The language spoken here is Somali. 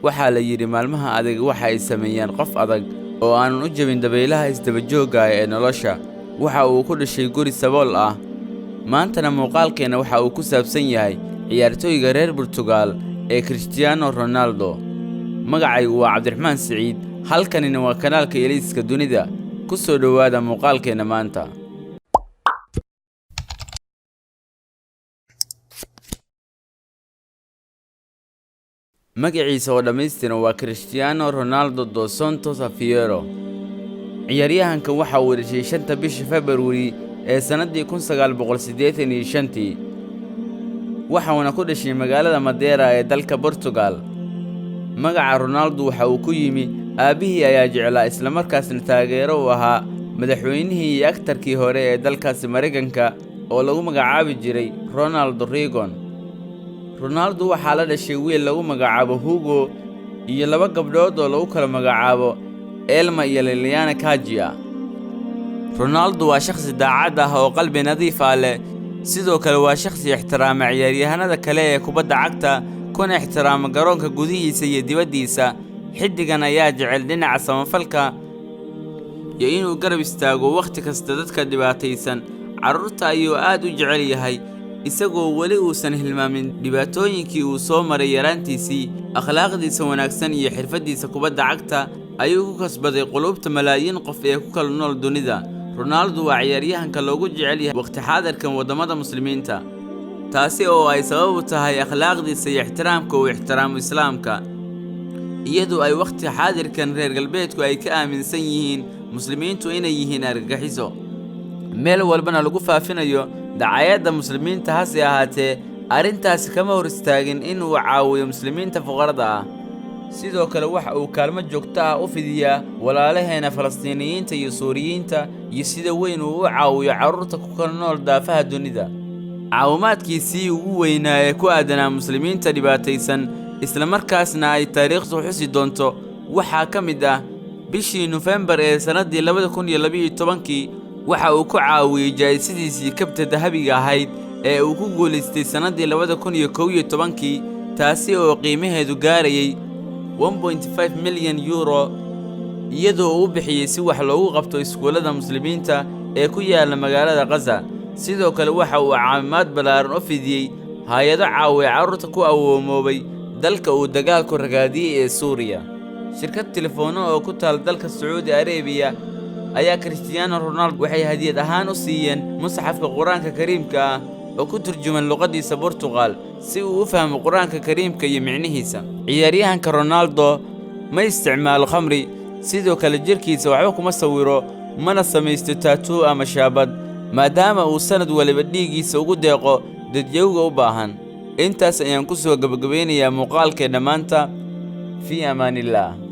waxaa la yidhi maalmaha adag waxa ay sameeyaan qof adag oo aanan u jebin dabaylaha isdaba joogga ah ee nolosha. Waxa uu ku dhashay guri sabool ah. maantana muuqaalkeena waxa uu ku saabsan yahay ciyaartooyga reer Portugal ee Cristiano Ronaldo. magacaygu waa Cabdiraxmaan Siciid, halkanina waa kanaalka Eliiska Dunida. ku soo dhowaada muuqaalkeena maanta. magaciisa oo dhammaystiran waa Cristiano Ronaldo dos Santos Aveiro. ciyaaryahankan waxa uu dhashay 5 bisha February ee sanadii 1985. waxaana ku dhashay magaalada Madeira ee dalka Portugal. magaca Ronaldo waxa uu ku yimi aabihii ayaa jeclaa isla markaasna taageero u ahaa madaxweynihii iyo aktarkii hore ee dalkaasi Mareykanka oo lagu magacaabi jiray Ronald Reagan. Ronaldo waxaa la dhashay wiil lagu magacaabo Hugo iyo 2 gabdhood oo lagu kala magacaabo Elma iyo Liliana Kajia. Ronaldo waa shakhsi daacad ah oo qalbi nadiif ah leh, sidoo kale waa shakhsi ixtiraama ciyaaryahanada kale ee kubadda cagta, kuna ixtiraama garoonka gudihiisa iyo dibaddiisa. xiddigan ayaa jecel dhinaca samafalka iyo inuu garab istaago waqti kasta dadka dhibaataysan. carruurta ayuu aad u jecel yahay, isagoo weli uusan hilmaamin dhibaatooyinkii uu soo maray yaraantiisii. akhlaaqdiisa wanaagsan iyo xirfadiisa kubadda cagta ayuu ku kasbaday qulubta malaayiin qof ee ku kala nool dunida. Ronaldo waa ciyaaryahanka loogu jecel yahay waqti xaadirkan wadamada muslimiinta, taasi oo ay sabab u tahay akhlaaqdiisa iyo ixtiraamka uu ixtiraamo islaamka, iyadoo ay waqti xaadirkan reer galbeedku ay ka aaminsan yihiin muslimiintu inay yihiin argagixiso, meel walbana lagu faafinayo dacayada muslimiinta. hase ahaatee arrintaasi kama hor istaagin inuu caawiyo muslimiinta fuqarada ah. sidoo kale waxa uu kaalmo joogto ah u fidiyaa walaalaheena Falastiiniyiinta iyo Suuriyiinta, iyo sida weyn uu u caawiyo carruurta ku kala nool daafaha dunida. caawimaadkiisii ugu weynaa ee ku aadanaa muslimiinta dhibaataysan isla markaasna ay taariikhdu xusi doonto waxaa ka mid ah bishii November ee sanadii 2012 waxa uu ku caawiyay jaayisidiisii kabta dahabiga ahayd ee uu ku guuleystay sanadii 2011, taasi oo qiimaheedu gaarayay 1.5 milyan euro, iyadoo uu bixiyay si wax loogu qabto iskuulada muslimiinta ee ku yaala magaalada Gaza. sidoo kale waxa uu caawimaad ballaaran u fidiyay hay'ado caawiya carruurta ku awoomoobay dalka uu dagaalku ragaadiyay ee Suuriya. shirkad telefoonno oo ku taal dalka Sacuudi Arabiya ayaa Cristiano Ronaldo waxay hadiyad ahaan u siiyeen musxafka Quraanka Kariimka ah oo ku turjuman luqadiisa Portugal si uu u fahmo Quraanka Kariimka iyo micnihiisa. ciyaaryahanka Ronaldo ma isticmaalo khamri, sidoo kale jirkiisa waxba kuma sawiro, mana samaysto tattoo ama shaabad, maadaama uu sanad waliba dhiigiisa ugu deeqo dadyowga u baahan. intaas ayaan ku soo gabagabeynayaa muuqaalkeena maanta. fi amaanillah.